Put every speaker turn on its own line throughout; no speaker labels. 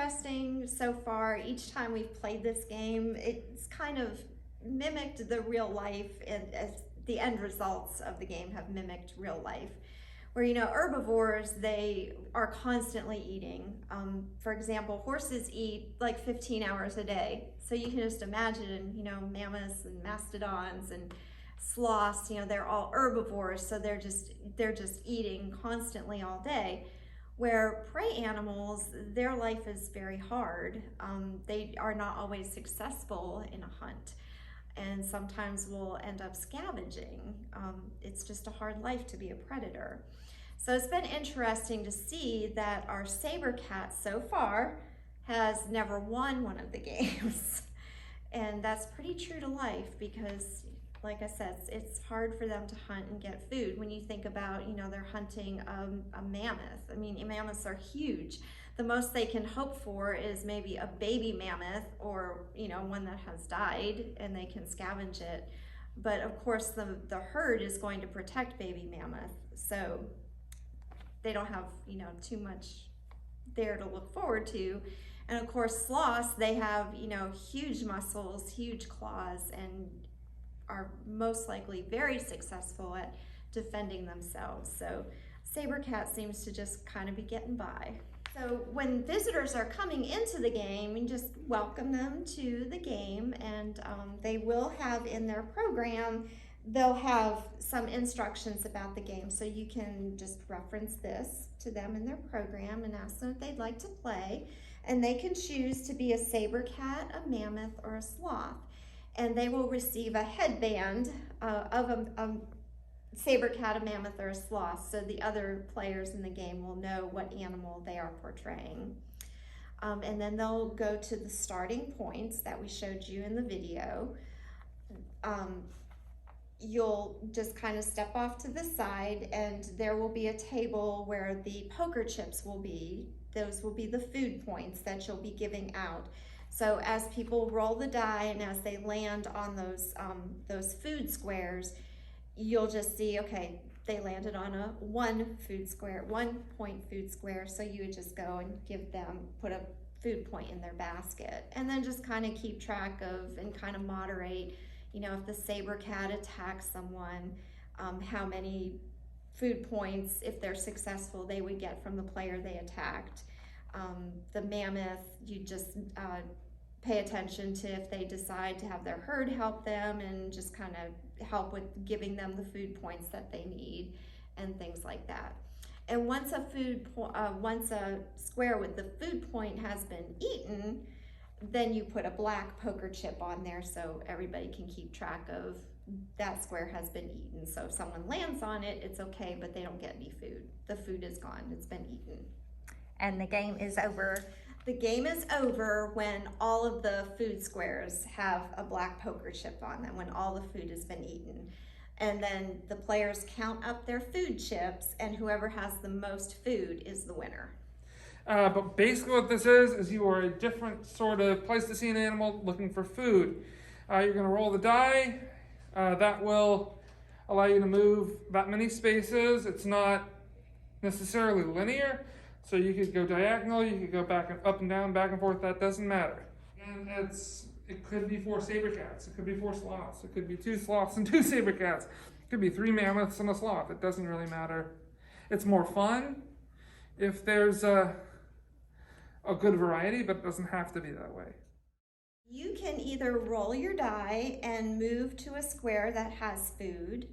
interesting so far. Each time we've played this game, it's kind of mimicked the real life, and as the end results of the game have mimicked real life. Where, herbivores, they are constantly eating. For example, horses eat like 15 hours a day. So you can just imagine, mammoths and mastodons and sloths, they're all herbivores. So they're just eating constantly all day. Where prey animals, their life is very hard. They are not always successful in a hunt, and sometimes will end up scavenging. It's just a hard life to be a predator. So it's been interesting to see that our saber cat so far has never won one of the games. And that's pretty true to life because, like I said, it's hard for them to hunt and get food. When you think about, they're hunting a mammoth. I mean, mammoths are huge. The most they can hope for is maybe a baby mammoth or, one that has died and they can scavenge it. But of course, the herd is going to protect baby mammoth. So they don't have, too much there to look forward to. And of course, sloths, they have, huge muscles, huge claws, and are most likely very successful at defending themselves. So saber cat seems to just kind of be getting by. So when visitors are coming into the game, you just welcome them to the game, and they will have in their program, they'll have some instructions about the game. So you can just reference this to them in their program and ask them if they'd like to play. And they can choose to be a saber cat, a mammoth, or a sloth. And they will receive a headband of a saber cat, a mammoth, or a sloth, so the other players in the game will know what animal they are portraying. And then they'll go to the starting points that we showed you in the video. You'll just kind of step off to the side, and there will be a table where the poker chips will be. Those will be the food points that you'll be giving out. So as people roll the die and as they land on those food squares, you'll just see, okay, they landed on a 1 point food square. So you would just go and put a food point in their basket, and then just kind of keep track of and kind of moderate, if the saber cat attacks someone, how many food points, if they're successful, they would get from the player they attacked. The mammoth, you just pay attention to if they decide to have their herd help them and just kind of help with giving them the food points that they need and things like that. And once a square with the food point has been eaten, then you put a black poker chip on there so everybody can keep track of that square has been eaten. So if someone lands on it, it's okay, but they don't get any food. The food is gone, it's been eaten.
And the game is over.
The game is over when all of the food squares have a black poker chip on them, when all the food has been eaten. And then the players count up their food chips, and whoever has the most food is the winner.
But basically what this is you are a different sort of Pleistocene animal looking for food. You're going to roll the die. That will allow you to move that many spaces. It's not necessarily linear, so you could go diagonal, you could go up and down, back and forth, that doesn't matter. And it could be 4 saber cats, it could be 4 sloths, it could be 2 sloths and 2 saber cats, it could be 3 mammoths and a sloth, it doesn't really matter. It's more fun if there's a good variety, but it doesn't have to be that way.
You can either roll your die and move to a square that has food,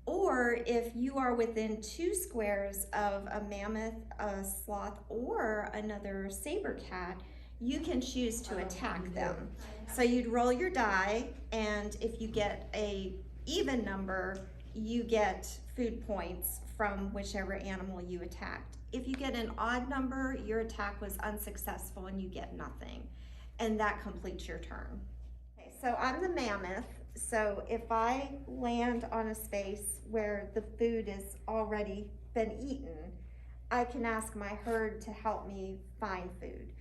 or if you are within 2 squares of a mammoth, a sloth, or another saber cat, you can choose to attack them. So you'd roll your die, and if you get an even number, you get food points from whichever animal you attacked. If you get an odd number, your attack was unsuccessful and you get nothing. And that completes your turn. Okay, so I'm the mammoth. So if I land on a space where the food has already been eaten, I can ask my herd to help me find food.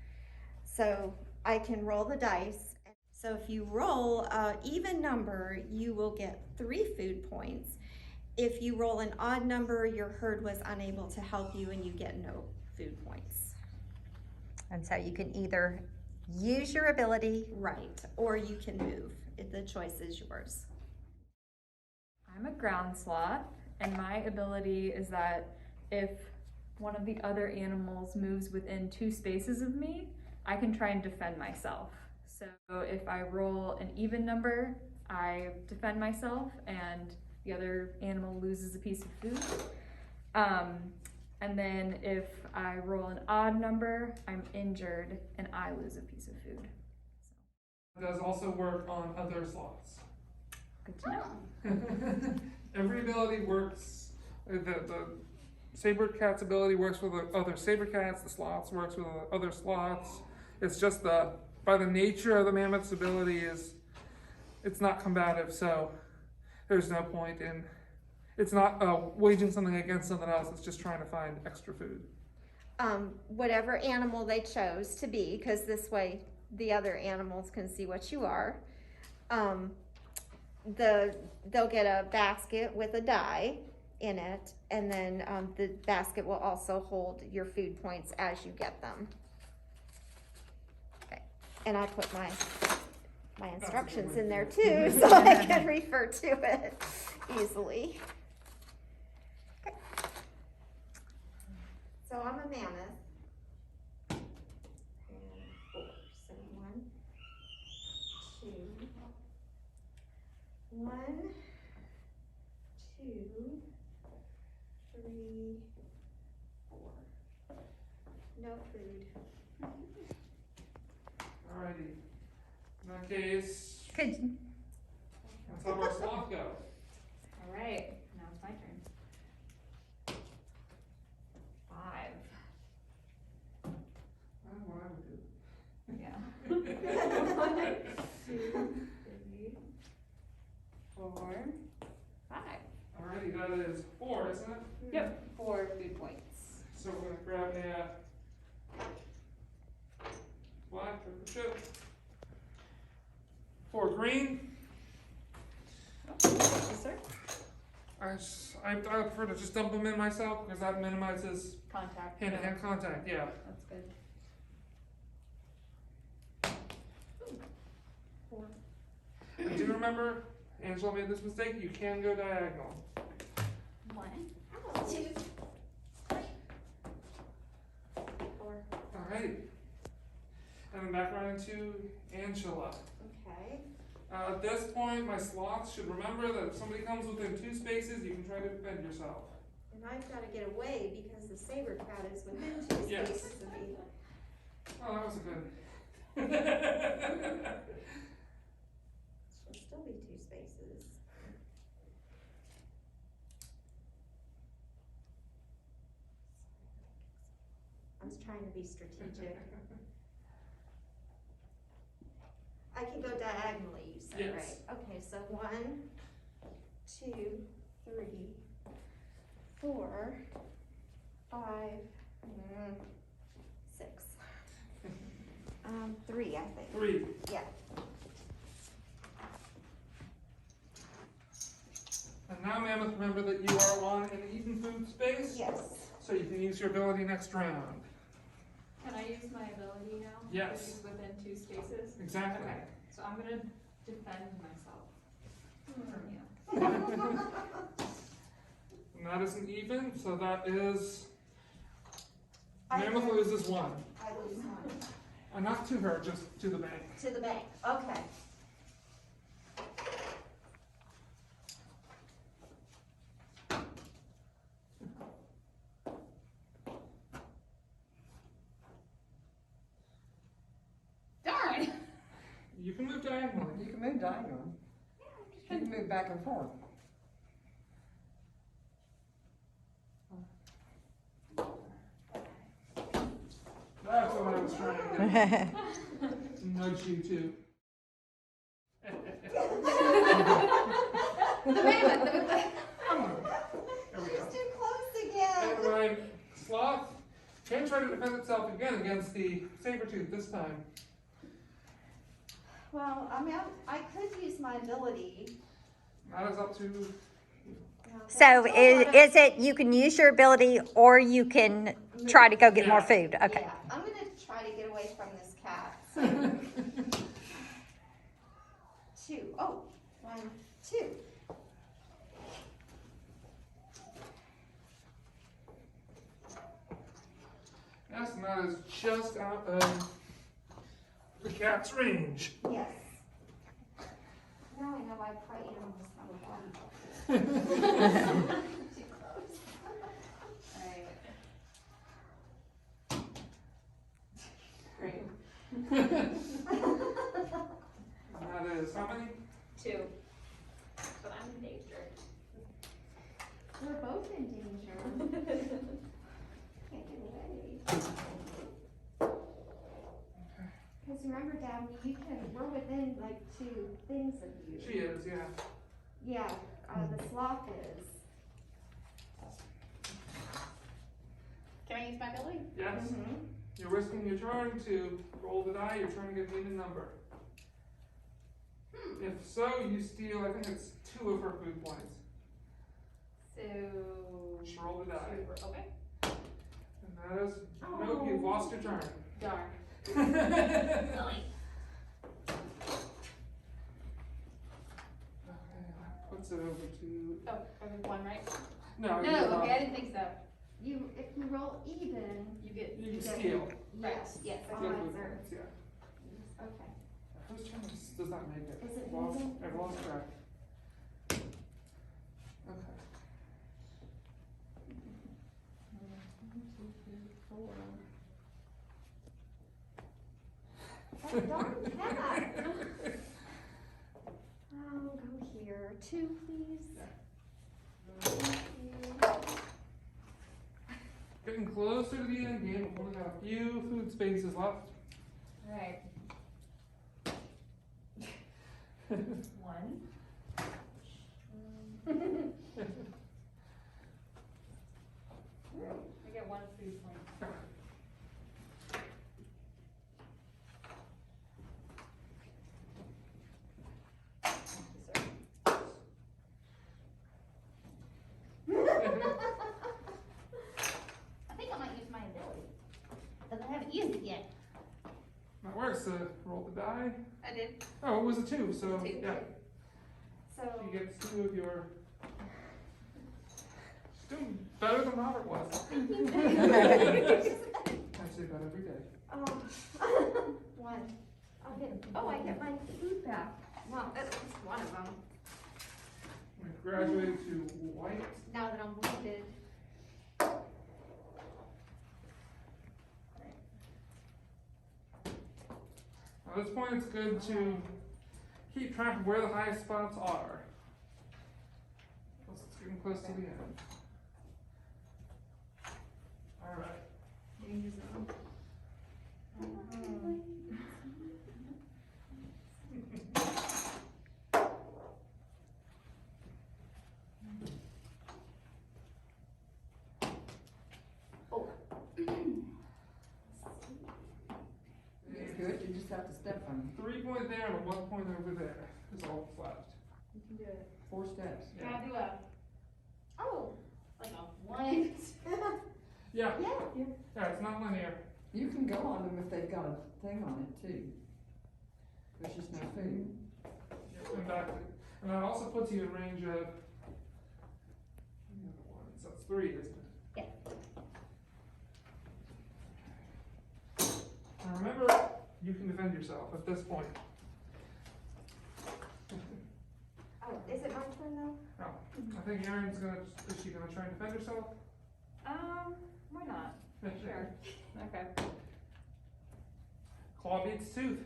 So I can roll the dice. So if you roll an even number, you will get 3 food points. If you roll an odd number, your herd was unable to help you and you get no food points.
And so you can either use your ability.
Right, or you can move. The choice is yours.
I'm a ground sloth, and my ability is that if one of the other animals moves within 2 spaces of me, I can try and defend myself. So if I roll an even number, I defend myself, and the other animal loses a piece of food. And then if I roll an odd number, I'm injured and I lose a piece of food.
It does also work on other sloths.
Good to know.
Every ability works. The saber cat's ability works with the other saber cats. The sloths works with the other sloths. It's just by the nature of the mammoth's ability it's not combative, so there's no point in. It's not waging something against something else. It's just trying to find extra food.
Whatever animal they chose to be, because this way the other animals can see what you are. They'll get a basket with a die in it, and then the basket will also hold your food points as you get them. Okay. And I put my instructions in there too, so I can refer to it easily. Okay. So I'm a mammoth. And 4. So 1, 2, 1, 2, 3, 4. No food.
Alrighty. In that case,
Could
let's have our sloth go.
All right, now it's my turn. 5.
That's what I would do.
Yeah. 1, 2, 3, 4, 5.
Alrighty, that is 4, isn't it?
Yep, 4 food points.
So we're gonna grab a black paper chip. 4 green.
Yes, sir.
I prefer to just dump them in myself because that minimizes
Contact.
hand-to-hand contact. Yeah.
That's good. 4.
And do remember, Angela made this mistake. You can go diagonal.
1,
2, 3, 4.
Alrighty. And then back around to Angela.
Okay.
At this point, my sloths should remember that if somebody comes within 2 spaces, you can try to defend yourself.
And I've got to get away because the saber cat is within 2
Yes.
spaces of me.
Oh, that was a good.
She'll still be 2 spaces. I was trying to be strategic. I can go diagonally, you said,
Yes.
right? Okay, so 1, 2, 3, 4, 5, 6. 3, I think.
3.
Yeah.
And now, Mammoth, remember that you are on an eaten food space.
Yes.
So you can use your ability next round.
Can I use my ability now?
Yes.
Which is within 2 spaces?
Exactly.
Okay, so I'm gonna defend myself from you.
And that isn't even, so that is.
I
Mammoth
lose.
loses 1.
I lose 1.
And not to her, just to the bank.
To the bank. Okay.
Darn!
You can move diagonally.
You can move diagonally. You can move back and forth.
That's what I was trying to do. Nudge you too.
The mammoth!
Come on. There we go.
She's too close again.
And my sloth can try to defend itself again against the saber-tooth this time.
Well, I mean, I could use my ability.
That is up to you.
So is it you can use your ability or you can try to go get more food? Okay.
Yeah, I'm gonna try to get away from this cat. So. 2. Oh, 1, 2.
Yes, and that is just out of the cat's range.
Yes. Now I know why prey animals have a body. Too close.
Alright. Great.
And that is how many?
2. But I'm in danger.
We're both in danger. Can't get away. Because remember, Dabney, we're within like 2 things of you.
She is, yeah.
Yeah, the sloth is.
Can I use my ability?
Yes. You're risking your turn to roll the die. You're trying to get an even number. If so, you steal, I think it's 2 of her food points.
So.
Just roll the die.
Okay.
And that is, nope, you've lost your turn.
Darn.
Okay,
Silly.
that puts it over to,
Oh, over 1, right?
no,
No,
you,
okay, I didn't think so.
If you roll even,
You get.
you steal.
yes,
Yes.
the
Your
odds
food
are.
points, yeah.
Okay.
Whose turn does that make it?
Is it
Lost,
even?
I've lost track. Okay.
1, 2, 3, 4. Oh, darn cat. Oh, go here. 2, please. Thank you.
Getting closer to the end game. We've only got a few food spaces left.
Alright. 1. I get 1 food point.
I think I might use my ability. Because I haven't used it yet.
That works. Roll the die.
I did.
Oh, it was a 2, so
2.
yeah.
So,
She gets 2 of your. She's doing better than Robert was. I say that every day.
oh, 1. I'll get, oh, I get my food back. Well, at least one of them,
We graduated to white.
now that I'm wounded.
At this point, it's good to keep track of where the highest spots are. Plus, it's getting close to the end. Alright.
Danger zone.
It's good, you just have to step on them.
3 point there and a 1 point over there is all that's left.
You can do it.
4 steps.
Can I do a,
Oh,
like a 1?
Yeah,
yeah.
yeah, it's not linear.
You can go on them if they've got a thing on it too. There's just no food.
And back to, and that also puts you in range of. So that's 3, isn't it?
Yeah.
Now remember, you can defend yourself at this point.
Oh, is it my turn though?
No, I think Erin's gonna. Is she gonna try and defend herself?
Why not? Sure. Okay.
Claw beats tooth.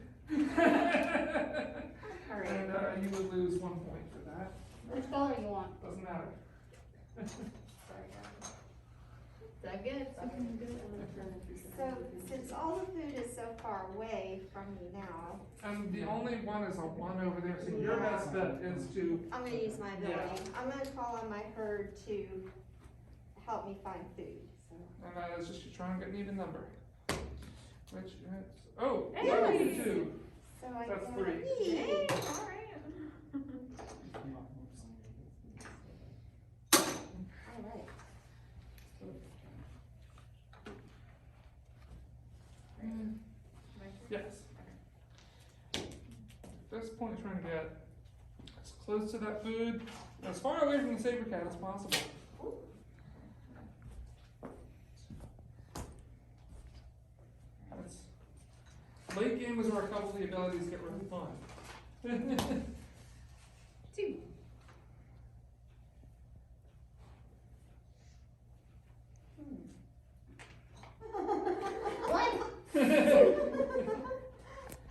Alright.
And you would lose 1 point for that.
Which color you want?
Doesn't matter.
Sorry, guys. Is that good?
So, since all the food is so far away from me now,
And the only one is a 1 over there, so your best bet is to.
I'm gonna use my ability.
Yeah.
I'm gonna call on my herd to help me find food, so.
And that is just to try and get an even number. Which is. Oh!
Hey!
2.
So I
That's
got-
3.
Yay.
Alright.
Yes. At this point, trying to get as close to that food, as far away from the saber cat as possible. Late game is where a couple of the abilities get really fun.
2. What?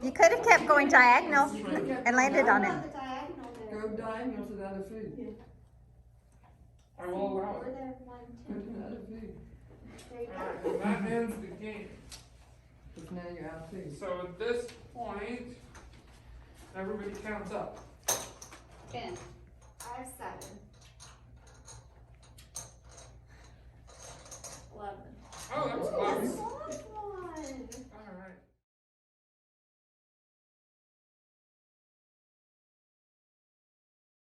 You could have kept going diagonal and landed on it.
The diagonal there.
Go diagonal to the other food.
I will allow
Over
it.
there, 1,
Go
2.
to the other food.
There you go.
Alright, and that ends the game.
Because now you're out of food.
So at this point, everybody counts up.
10.
I have 7.
11.
Oh, that was close.